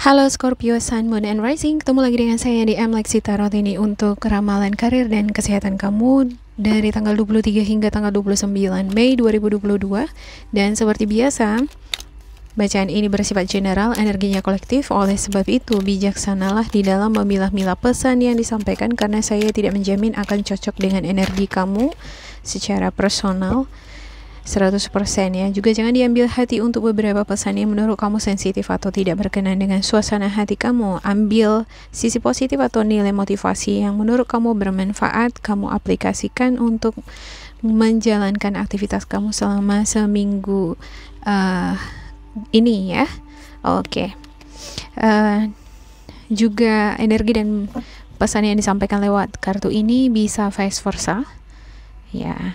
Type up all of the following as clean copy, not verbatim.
Halo Scorpio, Sun, Moon, and Rising. Ketemu lagi dengan saya di Lexi Tarot ini untuk ramalan karir dan kesehatan kamu dari tanggal 23 hingga tanggal 29 Mei 2022. Dan seperti biasa, bacaan ini bersifat general, energinya kolektif. Oleh sebab itu, bijaksanalah di dalam memilah-milah pesan yang disampaikan karena saya tidak menjamin akan cocok dengan energi kamu secara personal 100% ya. Juga jangan diambil hati untuk beberapa pesan yang menurut kamu sensitif atau tidak berkenan dengan suasana hati kamu. Ambil sisi positif atau nilai motivasi yang menurut kamu bermanfaat, kamu aplikasikan untuk menjalankan aktivitas kamu selama seminggu ini ya. Oke. Juga energi dan pesan yang disampaikan lewat kartu ini bisa vice versa ya,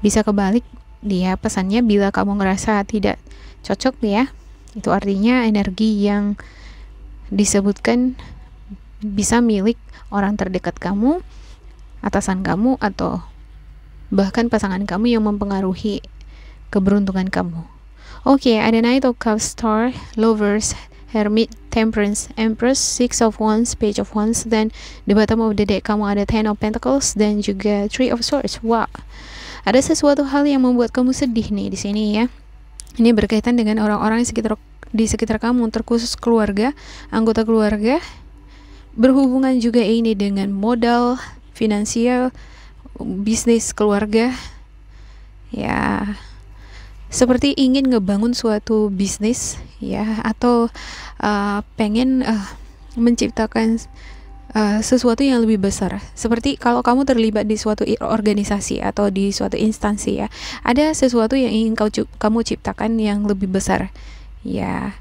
bisa kebalik dia pesannya. Bila kamu ngerasa tidak cocok ya, itu artinya energi yang disebutkan bisa milik orang terdekat kamu, atasan kamu, atau bahkan pasangan kamu yang mempengaruhi keberuntungan kamu. Oke, ada Knight of Cups, Star, Lovers, Hermit, Temperance, Empress, Six of Wands, Page of Wands, dan di bottom of the deck kamu ada Ten of Pentacles dan juga Three of Swords. Wow, ada sesuatu hal yang membuat kamu sedih nih di sini ya. Ini berkaitan dengan orang-orang di sekitar kamu, terkhusus keluarga, anggota keluarga. Berhubungan juga ini dengan modal, finansial, bisnis keluarga. Ya, seperti ingin ngebangun suatu bisnis ya, atau pengen menciptakan sesuatu yang lebih besar. Seperti kalau kamu terlibat di suatu organisasi atau di suatu instansi ya, ada sesuatu yang ingin kamu ciptakan yang lebih besar ya.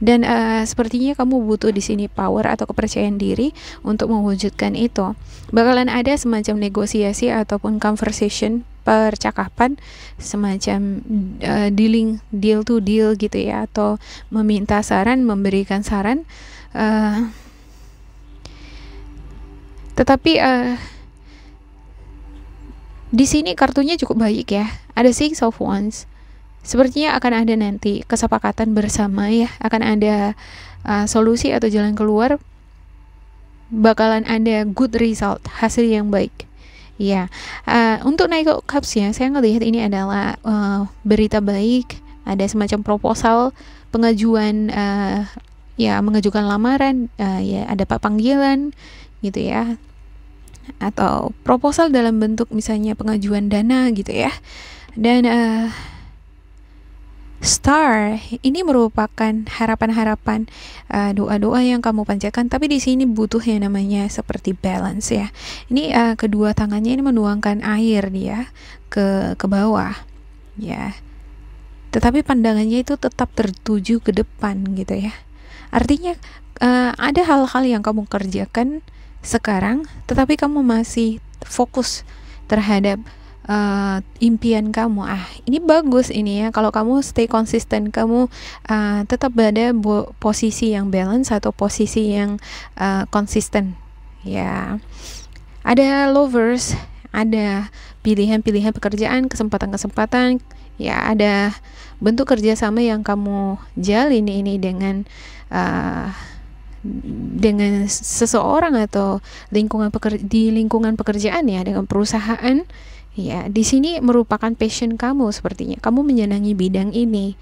Dan sepertinya kamu butuh di sini power atau kepercayaan diri untuk mewujudkan itu. Bakalan ada semacam negosiasi ataupun conversation, percakapan semacam deal to deal gitu ya, atau meminta saran, memberikan saran. Tetapi di sini kartunya cukup baik ya. Ada Six of Wands. Sepertinya akan ada nanti kesepakatan bersama ya. Akan ada solusi atau jalan keluar. Bakalan ada good result, hasil yang baik. Ya, untuk Knight of Cups ya, saya ngelihat ini adalah berita baik. Ada semacam proposal, pengajuan, ya mengajukan lamaran, ya ada panggilan gitu ya, atau proposal dalam bentuk misalnya pengajuan dana gitu ya. Dan Star ini merupakan harapan-harapan, doa-doa yang kamu panjatkan, tapi di sini butuh yang namanya seperti balance ya. Ini kedua tangannya ini menuangkan air dia ke bawah ya, tetapi pandangannya itu tetap tertuju ke depan gitu ya. Artinya ada hal-hal yang kamu kerjakan sekarang, tetapi kamu masih fokus terhadap impian kamu. Ini bagus ini ya, kalau kamu stay konsisten, kamu tetap berada posisi yang balance atau posisi yang konsisten ya. Ada Lovers, ada pilihan-pilihan pekerjaan, kesempatan-kesempatan ya, ada bentuk kerjasama yang kamu jalin ini dengan seseorang atau di lingkungan pekerjaan ya, dengan perusahaan ya. Di sini merupakan passion kamu, sepertinya kamu menyenangi bidang ini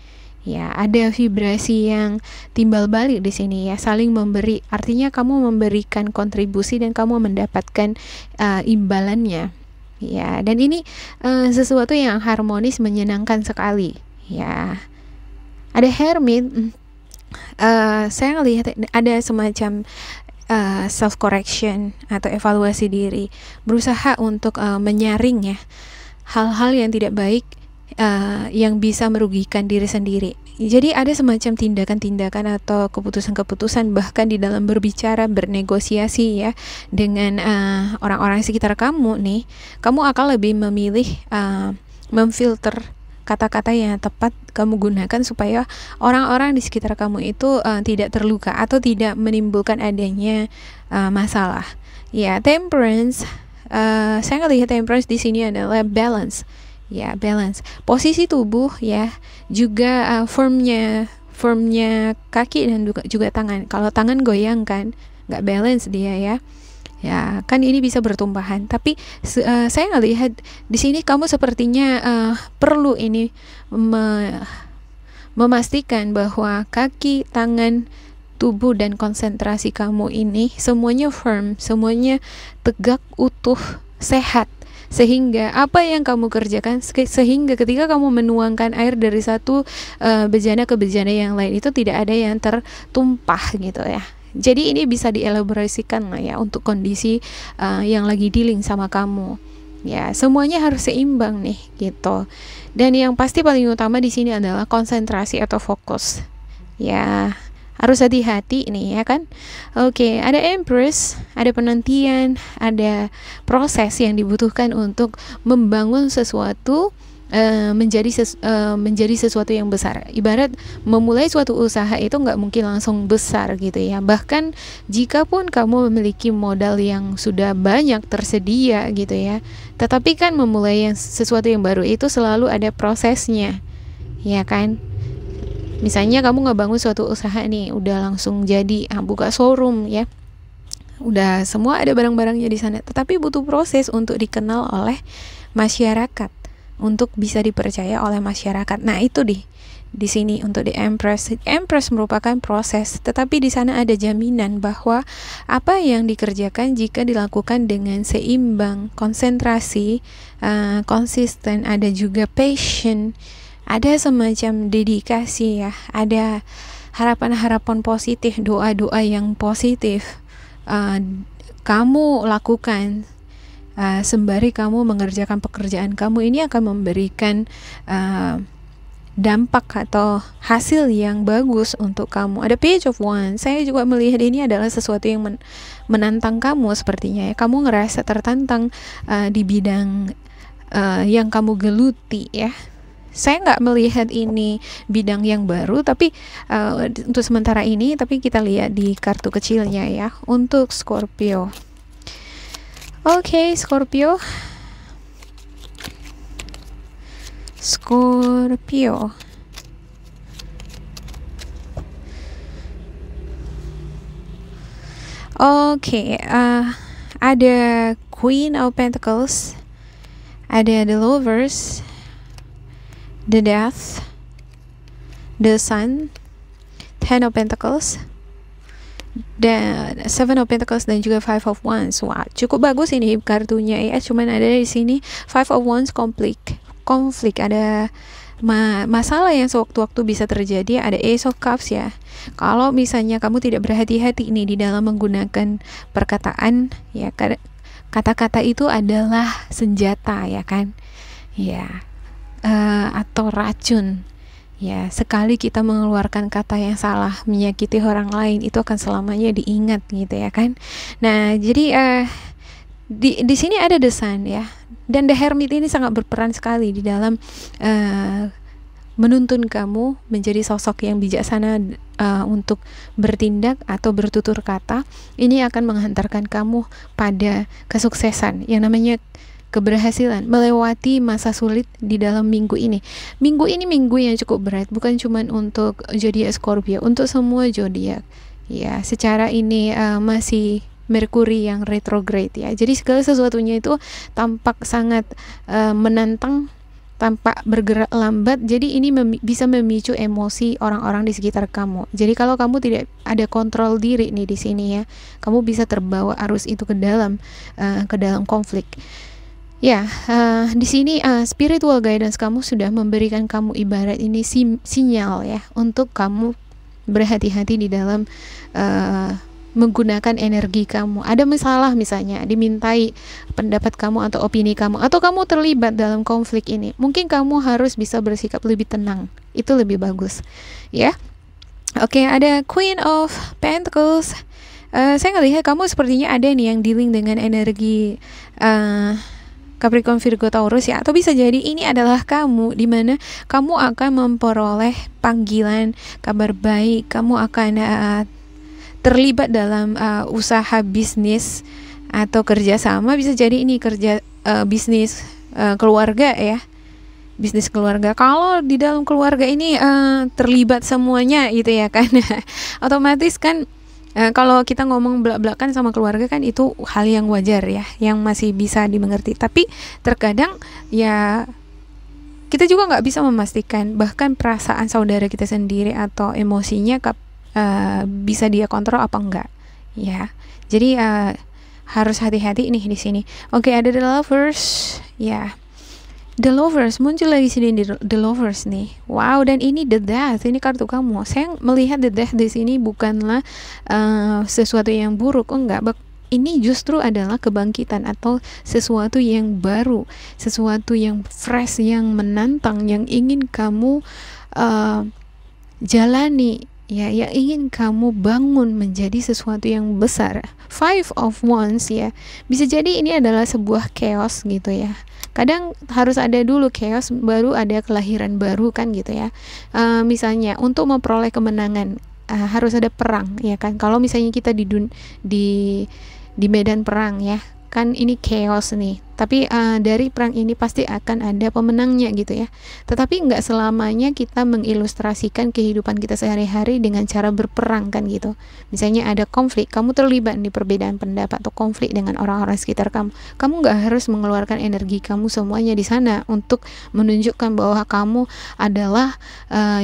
ya. Ada vibrasi yang timbal balik di sini ya, saling memberi, artinya kamu memberikan kontribusi dan kamu mendapatkan imbalannya ya. Dan ini sesuatu yang harmonis, menyenangkan sekali ya. Ada Hermit. Saya ngelihat ada semacam self correction atau evaluasi diri, berusaha untuk menyaring ya hal-hal yang tidak baik yang bisa merugikan diri sendiri. Jadi ada semacam tindakan-tindakan atau keputusan-keputusan, bahkan di dalam berbicara, bernegosiasi ya dengan orang-orang sekitar kamu nih, kamu akan lebih memilih memfilter kata-kata yang tepat kamu gunakan supaya orang-orang di sekitar kamu itu tidak terluka atau tidak menimbulkan adanya masalah. Ya, Temperance. Saya ngelihat Temperance di sini adalah balance. Ya, balance. Posisi tubuh ya, juga firmnya kaki dan juga tangan. Kalau tangan goyang kan, nggak balance dia ya. Ya kan ini bisa bertumpahan. Tapi saya ngelihat di sini kamu sepertinya perlu ini memastikan bahwa kaki, tangan, tubuh dan konsentrasi kamu ini semuanya firm, semuanya tegak, utuh, sehat. Sehingga apa yang kamu kerjakan, sehingga ketika kamu menuangkan air dari satu bejana ke bejana yang lain itu tidak ada yang tertumpah gitu ya. Jadi ini bisa dielaborasikan lah ya untuk kondisi yang lagi dealing sama kamu. Ya, semuanya harus seimbang nih gitu. Dan yang pasti paling utama di sini adalah konsentrasi atau fokus. Ya, harus hati-hati nih ya kan. Oke, ada Empress, ada penantian, ada proses yang dibutuhkan untuk membangun sesuatu menjadi sesuatu yang besar. Ibarat memulai suatu usaha itu nggak mungkin langsung besar gitu ya. Bahkan jika pun kamu memiliki modal yang sudah banyak tersedia gitu ya, tetapi kan memulai sesuatu yang baru itu selalu ada prosesnya, ya kan. Misalnya kamu ngebangun suatu usaha nih, udah langsung jadi buka showroom ya, udah semua ada barang-barangnya di sana, tetapi butuh proses untuk dikenal oleh masyarakat, untuk bisa dipercaya oleh masyarakat. Nah itu di sini untuk di Empress. Empress merupakan proses, tetapi di sana ada jaminan bahwa apa yang dikerjakan jika dilakukan dengan seimbang, konsentrasi, konsisten, ada juga passion, ada semacam dedikasi ya, ada harapan-harapan positif, doa-doa yang positif kamu lakukan sembari kamu mengerjakan pekerjaan kamu, ini akan memberikan dampak atau hasil yang bagus untuk kamu. Ada Page of Wands. Saya juga melihat ini adalah sesuatu yang menantang kamu sepertinya ya. Kamu ngerasa tertantang di bidang yang kamu geluti ya. Saya nggak melihat ini bidang yang baru, tapi untuk sementara ini, tapi kita lihat di kartu kecilnya ya, untuk Scorpio. Oke, Scorpio. Oke, ada Queen of Pentacles, ada The Lovers, The Death, The Sun, Ten of Pentacles, dan Seven of Pentacles dan juga Five of Wands. Wah, cukup bagus ini kartunya ya. Cuman ada di sini Five of Wands konflik, ada masalah yang sewaktu-waktu bisa terjadi. Ada Ace of Cups ya. Kalau misalnya kamu tidak berhati-hati ini di dalam menggunakan perkataan ya, kata-kata itu adalah senjata ya kan. Ya. Atau racun. Ya, sekali kita mengeluarkan kata yang salah menyakiti orang lain, itu akan selamanya diingat gitu ya kan. Nah, jadi di sini ada The Sun ya. Dan The Hermit ini sangat berperan sekali di dalam menuntun kamu menjadi sosok yang bijaksana untuk bertindak atau bertutur kata. Ini akan menghantarkan kamu pada kesuksesan yang namanya keberhasilan, melewati masa sulit di dalam minggu ini. Minggu ini minggu yang cukup berat, bukan cuma untuk zodiak Scorpio, untuk semua zodiak. Ya, secara ini masih Merkuri yang retrograde ya. Jadi segala sesuatunya itu tampak sangat menantang, tampak bergerak lambat. Jadi ini bisa memicu emosi orang-orang di sekitar kamu. Jadi kalau kamu tidak ada kontrol diri nih di sini ya, kamu bisa terbawa arus itu ke dalam konflik. Ya, di sini spiritual guidance kamu sudah memberikan kamu ibarat ini sinyal ya, untuk kamu berhati-hati di dalam menggunakan energi kamu. Ada masalah misalnya, dimintai pendapat kamu atau opini kamu, atau kamu terlibat dalam konflik ini, mungkin kamu harus bisa bersikap lebih tenang. Itu lebih bagus ya. Oke, ada Queen of Pentacles. Saya ngelihat kamu sepertinya ada nih yang dealing dengan energi Capricorn, Virgo, Taurus ya, atau bisa jadi ini adalah kamu, di mana kamu akan memperoleh panggilan, kabar baik, kamu akan terlibat dalam usaha bisnis atau kerjasama. Bisa jadi ini kerja bisnis keluarga ya. bisnis keluarga. Kalau di dalam keluarga ini terlibat semuanya gitu ya kan, otomatis kan kalau kita ngomong belak-belakan sama keluarga kan itu hal yang wajar ya, yang masih bisa dimengerti. Tapi terkadang ya kita juga nggak bisa memastikan bahkan perasaan saudara kita sendiri atau emosinya bisa dia kontrol apa enggak ya. Jadi harus hati-hati nih di sini. Oke, ada the lovers ya. The lovers muncul lagi sini di the lovers nih. Wow, dan ini the death, ini kartu kamu. Saya melihat the death di sini bukanlah sesuatu yang buruk, enggak. Ini justru adalah kebangkitan atau sesuatu yang baru, sesuatu yang fresh, yang menantang, yang ingin kamu jalani. Ya, yang ingin kamu bangun menjadi sesuatu yang besar. Five of Wands ya, bisa jadi ini adalah sebuah chaos gitu ya. Kadang harus ada dulu chaos, baru ada kelahiran baru kan gitu ya. Misalnya untuk memperoleh kemenangan harus ada perang ya kan. Kalau misalnya kita di medan perang ya, kan ini chaos nih. Tapi dari perang ini pasti akan ada pemenangnya gitu ya. Tetapi nggak selamanya kita mengilustrasikan kehidupan kita sehari-hari dengan cara berperang kan gitu. Misalnya ada konflik, kamu terlibat di perbedaan pendapat atau konflik dengan orang-orang sekitar kamu. Kamu nggak harus mengeluarkan energi kamu semuanya di sana untuk menunjukkan bahwa kamu adalah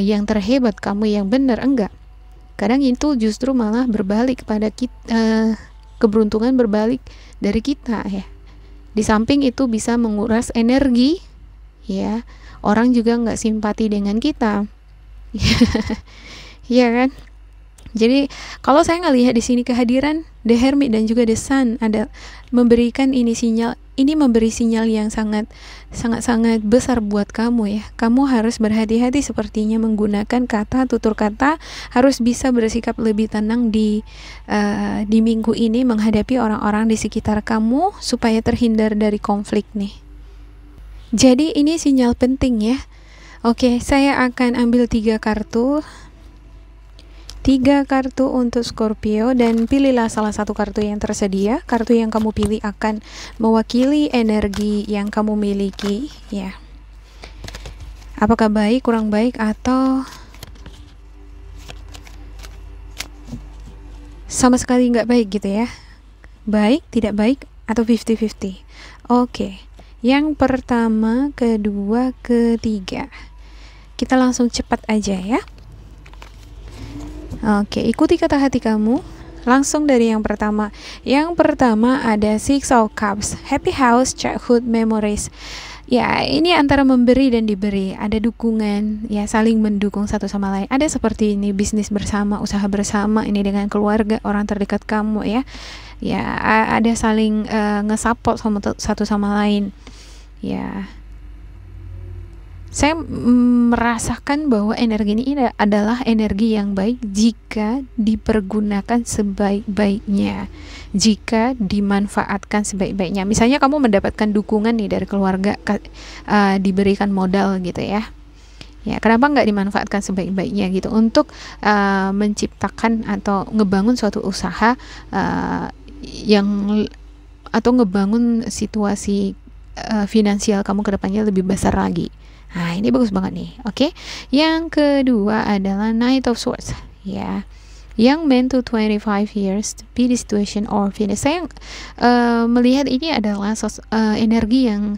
yang terhebat, kamu yang benar. Enggak. Kadang itu justru malah berbalik kepada kita, keberuntungan berbalik dari kita ya. Di samping itu bisa menguras energi ya, orang juga nggak simpati dengan kita ya kan. Jadi kalau saya ngelihat di sini kehadiran the Hermit dan juga the Sun ada memberikan ini sinyal, ini memberi sinyal yang sangat besar buat kamu ya. Kamu harus berhati-hati sepertinya menggunakan kata, tutur kata, harus bisa bersikap lebih tenang di minggu ini menghadapi orang-orang di sekitar kamu supaya terhindar dari konflik nih. Jadi ini sinyal penting ya. Oke, saya akan ambil 3 kartu. 3 kartu untuk Scorpio dan pilihlah salah satu kartu yang tersedia. Kartu yang kamu pilih akan mewakili energi yang kamu miliki ya. Apakah baik, kurang baik, atau sama sekali nggak baik gitu ya. Baik, tidak baik, atau 50-50. Oke, yang pertama, kedua, ketiga. Kita langsung cepat aja ya. Oke, ikuti kata hati kamu. Langsung dari yang pertama. Yang pertama ada Six of Cups, Happy House, Childhood Memories. Ya, ini antara memberi dan diberi. Ada dukungan, ya, saling mendukung satu sama lain. Ada seperti ini, bisnis bersama, usaha bersama, ini dengan keluarga, orang terdekat kamu ya. Ya, ada saling nge-support satu sama lain. Ya. Saya merasakan bahwa energi ini adalah energi yang baik jika dipergunakan sebaik-baiknya, jika dimanfaatkan sebaik-baiknya. Misalnya kamu mendapatkan dukungan nih dari keluarga, diberikan modal gitu ya. Ya, kenapa nggak dimanfaatkan sebaik-baiknya gitu untuk menciptakan atau ngebangun suatu usaha atau ngebangun situasi finansial kamu ke depannya lebih besar lagi. Nah, ini bagus banget nih. Oke. Yang kedua adalah Knight of Swords ya. Yang meant to 25 years to be the situation or finish. Saya melihat ini adalah energi yang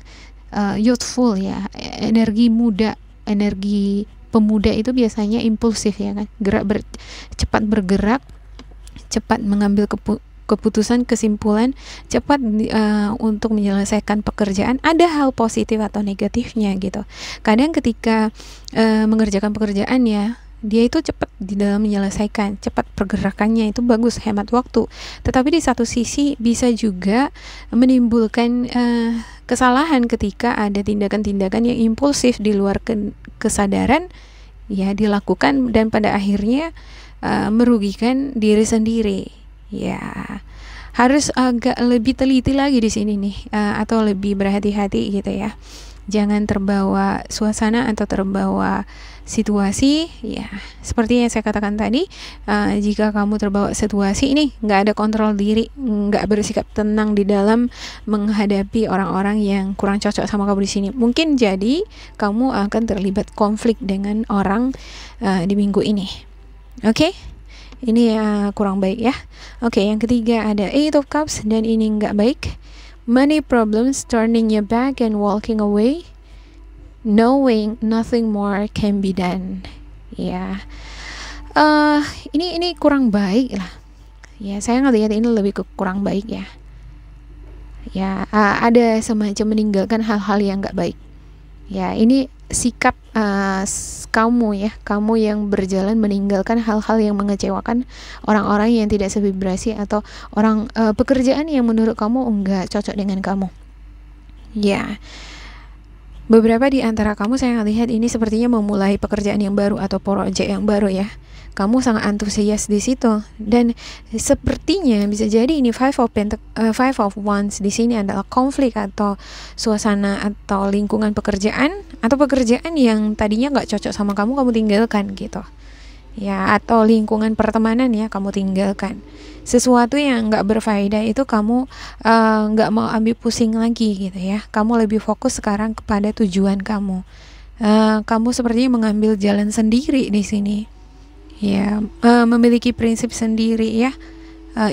youthful ya, energi muda, energi pemuda itu biasanya impulsif ya kan, cepat bergerak, cepat mengambil keputusan, kesimpulan, cepat untuk menyelesaikan pekerjaan. Ada hal positif atau negatifnya gitu. Kadang ketika mengerjakan pekerjaan ya, dia itu cepat di dalam menyelesaikan, cepat pergerakannya itu bagus, hemat waktu. Tetapi di satu sisi bisa juga menimbulkan kesalahan ketika ada tindakan-tindakan yang impulsif di luar kesadaran ya dilakukan dan pada akhirnya merugikan diri sendiri. Ya, harus agak lebih teliti lagi di sini nih, atau lebih berhati-hati gitu ya. jangan terbawa suasana atau terbawa situasi. Ya, seperti yang saya katakan tadi, jika kamu terbawa situasi ini, nggak ada kontrol diri, nggak bersikap tenang di dalam menghadapi orang-orang yang kurang cocok sama kamu di sini, mungkin jadi kamu akan terlibat konflik dengan orang di minggu ini. Oke? Ini kurang baik ya. Oke, yang ketiga ada Eight of Cups, dan ini nggak baik. Money problems, turning your back and walking away, knowing nothing more can be done. Ya, ini kurang baik lah. Ya, saya ngelihat ini lebih ke kurang baik ya. Ya, ada semacam meninggalkan hal-hal yang nggak baik. Ya, ini sikap kamu ya, kamu yang berjalan meninggalkan hal-hal yang mengecewakan orang-orang yang tidak sevibrasi atau orang pekerjaan yang menurut kamu enggak cocok dengan kamu. Ya, beberapa di antara kamu saya lihat ini sepertinya memulai pekerjaan yang baru atau proyek yang baru ya. Kamu sangat antusias di situ, dan sepertinya bisa jadi ini Five of Wands di sini adalah konflik atau suasana atau lingkungan pekerjaan atau pekerjaan yang tadinya nggak cocok sama kamu tinggalkan gitu ya, atau lingkungan pertemanan ya kamu tinggalkan. Sesuatu yang nggak berfaedah itu kamu nggak mau ambil pusing lagi gitu ya. Kamu lebih fokus sekarang kepada tujuan kamu. Kamu sepertinya mengambil jalan sendiri di sini. Ya, memiliki prinsip sendiri ya.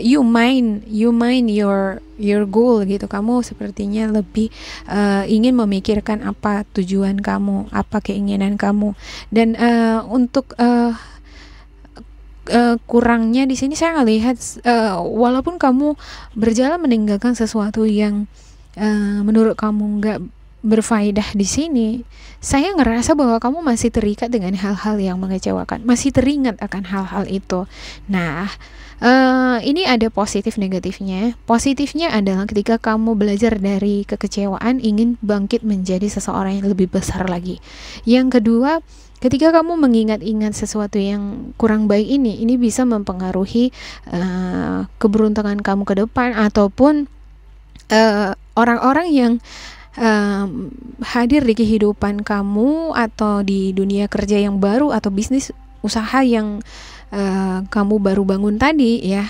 You mind your goal gitu. Kamu sepertinya lebih ingin memikirkan apa tujuan kamu, apa keinginan kamu. Dan untuk kurangnya di sini saya lihat walaupun kamu berjalan meninggalkan sesuatu yang menurut kamu nggak berfaedah di sini, saya ngerasa bahwa kamu masih terikat dengan hal-hal yang mengecewakan, masih teringat akan hal-hal itu. Nah, ini ada positif negatifnya. Positifnya adalah ketika kamu belajar dari kekecewaan, ingin bangkit menjadi seseorang yang lebih besar lagi. Yang kedua, ketika kamu mengingat-ingat sesuatu yang kurang baik ini bisa mempengaruhi keberuntungan kamu ke depan, ataupun orang-orang yang hadir di kehidupan kamu atau di dunia kerja yang baru atau bisnis usaha yang kamu baru bangun tadi ya,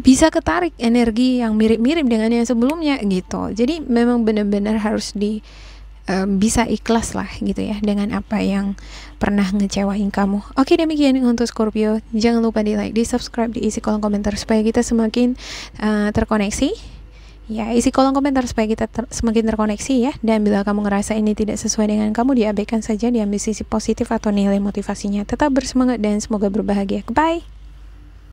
bisa ketarik energi yang mirip-mirip dengan yang sebelumnya gitu. Jadi memang benar-benar harus bisa ikhlas lah gitu ya dengan apa yang pernah ngecewain kamu. Oke, demikian untuk Scorpio. Jangan lupa di like, di subscribe, diisi kolom komentar supaya kita semakin terkoneksi. Ya, isi kolom komentar supaya kita semakin terkoneksi ya. Dan bila kamu ngerasa ini tidak sesuai dengan kamu, diabaikan saja, diambil sisi positif atau nilai motivasinya. Tetap bersemangat dan semoga berbahagia. Bye.